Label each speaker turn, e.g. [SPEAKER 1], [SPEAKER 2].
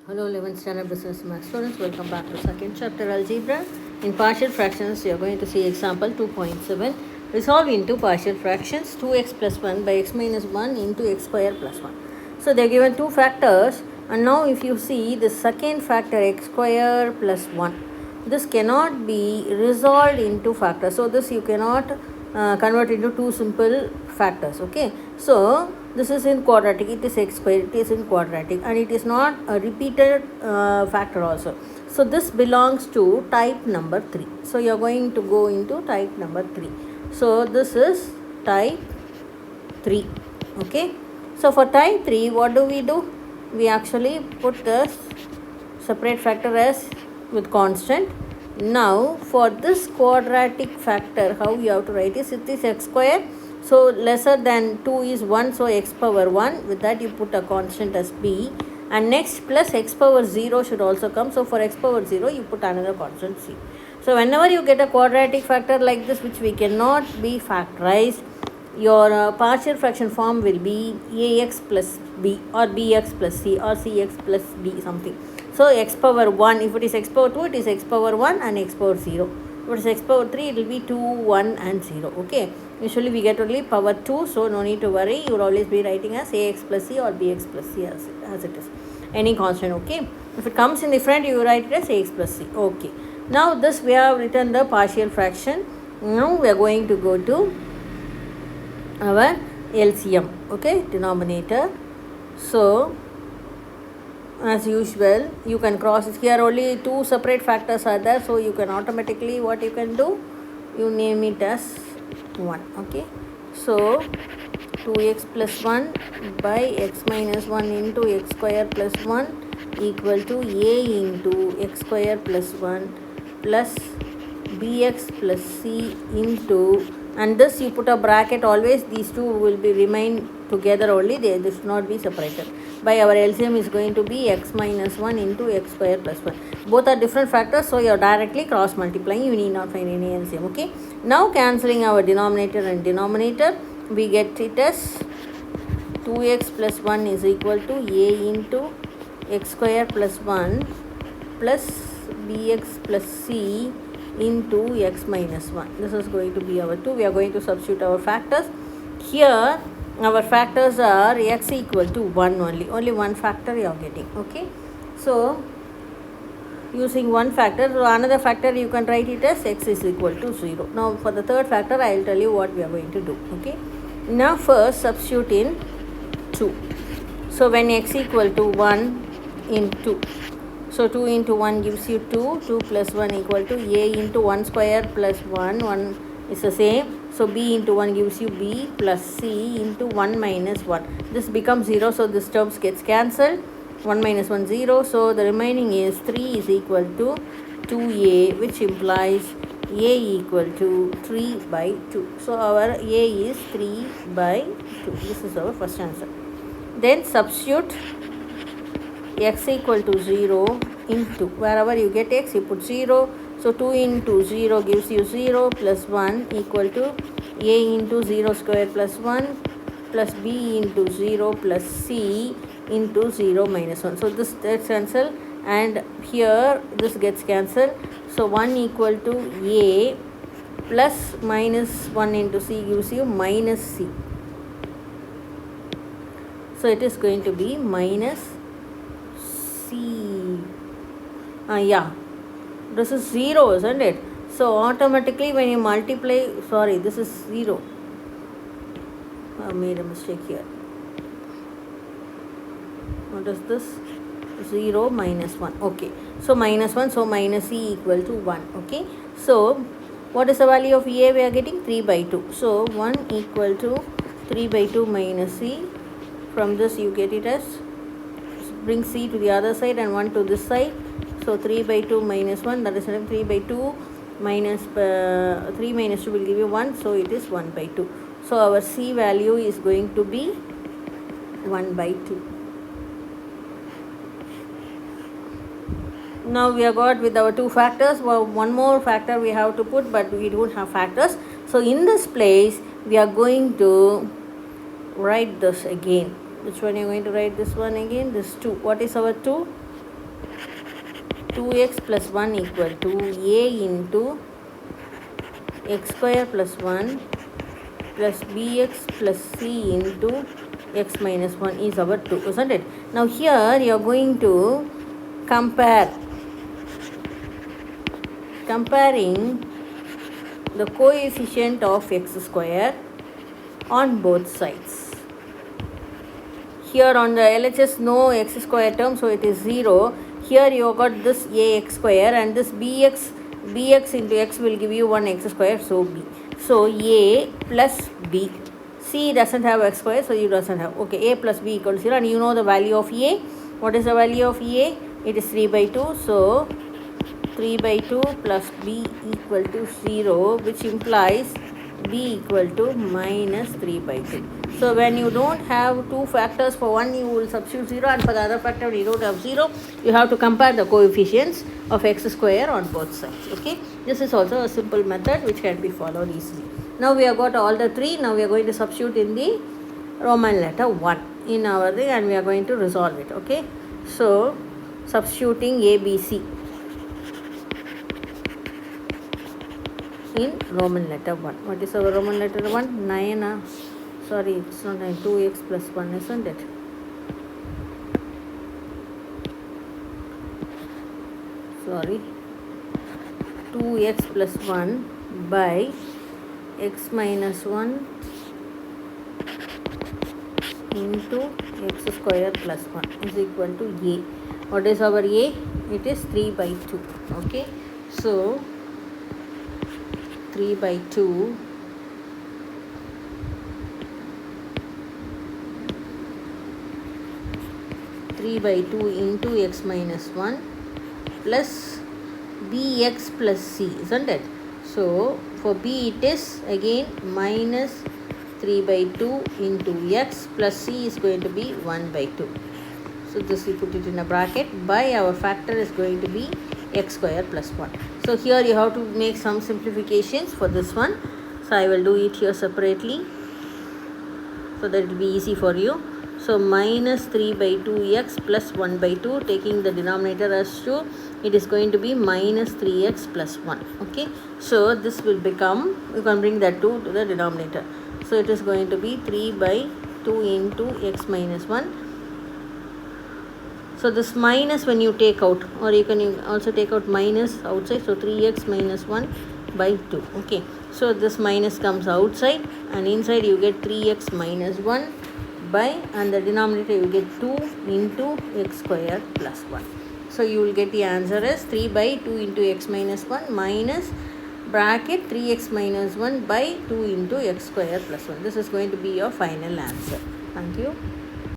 [SPEAKER 1] Hello 11th standard business math students, welcome back to second chapter algebra. In partial fractions, you are going to see example 2.7. Resolve into partial fractions 2x plus 1 by x minus 1 into x square plus 1. So they are given two factors, and now if you see the second factor x square plus 1, this cannot be resolved into factors. So this you cannot convert into two simple factors. Okay, so this is in quadratic, it is x square, it is in quadratic, and it is not a repeated factor also. So this belongs to type number 3. So you are going to go into type number 3. So this is type 3. Okay, so for type 3, what do? We actually put the separate factor as with constant. Now for this quadratic factor, how you have to write is, it is x square, so lesser than 2 is 1, so x power 1, with that you put a constant as b, and next plus x power 0 should also come. So for x power 0 you put another constant c. So whenever you get a quadratic factor like this which we cannot be factorized, your partial fraction form will be ax plus b or bx plus c or cx plus b something. So x power 1, if it is x power 2, it is x power 1 and x power 0. If it is x power 3, it will be 2, 1 and 0. Okay, usually we get only power 2, so no need to worry. You will always be writing as ax plus c or bx plus c as it is. Any constant. Okay, if it comes in the front, you write it as ax plus c. Okay, now this we have written the partial fraction. Now we are going to go to our LCM. Okay, denominator. So as usual you can cross it. Here only two separate factors are there, so you can automatically, what you can do, you name it as 1. Okay, so 2x plus 1 by x minus 1 into x square plus 1 equal to a into x square plus 1 plus bx plus c into, and this you put a bracket always, these two will be remain together only, they should not be separated. By our LCM is going to be x minus 1 into x square plus 1. Both are different factors, so you are directly cross multiplying, you need not find any LCM. Okay, now cancelling our denominator and denominator, we get it as 2x plus 1 is equal to a into x square plus 1 plus bx plus c into x minus 1. This is going to be our 2. We are going to substitute our factors. Here our factors are x equal to 1 only one factor you are getting. Okay, so using one factor, so another factor you can write it as x is equal to 0. Now for the third factor I will tell you what we are going to do. Okay, now first substitute in 2. So when x equal to 1 in 2, so 2 into 1 gives you 2, 2 plus 1 equal to a into 1 square plus 1, 1 is the same. So b into 1 gives you b plus c into 1 minus 1. This becomes 0, so this terms gets cancelled. 1 minus 1, 0. So the remaining is 3 is equal to 2a, which implies a equal to 3 by 2. So our a is 3 by 2. This is our first answer. Then substitute x equal to 0 into, wherever you get x you put 0. So 2 into 0 gives you 0 plus 1 equal to a into 0 square plus 1 plus b into 0 plus c into 0 minus 1. So this gets cancelled, and here this gets cancelled. So 1 equal to a plus minus 1 into c gives you minus c. So it is going to be minus c. Yeah, this is 0, isn't it? So automatically when you multiply, sorry, this is 0. I made a mistake here. What is this? 0 minus 1. Okay, so minus 1, so minus c equal to 1. Okay, so what is the value of a? We are getting 3 by 2. So 1 equal to 3 by 2 minus c. From this you get it as, bring c to the other side and 1 to this side. So 3 by 2 minus 1, that is 3 by 2 minus 3 minus 2 will give you 1. So it is 1 by 2. So our c value is going to be 1 by 2. Now we have got with our two factors. Well, one more factor we have to put, but we don't have factors. So in this place we are going to write this again. Which one you are going to write? This one again. This 2. What is our 2? 2x plus 1 equal to a into x square plus 1 plus bx plus c into x minus 1 is our 2, isn't it? Now here you are going to comparing the coefficient of x square on both sides. Here on the LHS no x square term, so it is 0. Here you got this ax square and this bx into x will give you 1x square, so b. So a plus b. C doesn't have x square, so you doesn't have. Okay, a plus b equals 0, and you know the value of a. What is the value of a? It is 3 by 2. So 3 by 2 plus b equal to 0, which implies b equal to minus 3 by 2. So when you don't have two factors, for one you will substitute 0, and for the other factor when you don't have 0, you have to compare the coefficients of x square on both sides. Okay, this is also a simple method which can be followed easily. Now we have got all the three. Now we are going to substitute in the Roman letter 1 in our thing, and we are going to resolve it. Okay, so substituting ABC in Roman letter 1. What is our Roman letter 1? 9. Sorry, it's not 9. 2x plus 1, isn't it? Sorry. 2x plus 1 by x minus 1 into x square plus 1 is equal to a. What is our a? It is 3 by 2. Okay. So 3 by 2 3 by 2 into x minus 1 plus bx plus c, isn't it? So for b it is again minus 3 by 2 into x plus c is going to be 1 by 2. So this we put it in a bracket. By our factor is going to be x square plus 1. So here you have to make some simplifications for this one. So I will do it here separately so that it will be easy for you. So minus 3 by 2x plus 1 by 2, taking the denominator as 2, it is going to be minus 3x plus 1. Okay, so this will become, you can bring that 2 to the denominator. So it is going to be 3 by 2 into x minus 1. So this minus when you take out, or you can also take out minus outside, so 3x minus 1 by 2. Okay, so this minus comes outside, and inside you get 3x minus 1 by, and the denominator you get 2 into x square plus 1. So you will get the answer as 3 by 2 into x minus 1 minus bracket 3x minus 1 by 2 into x square plus 1. This is going to be your final answer. Thank you.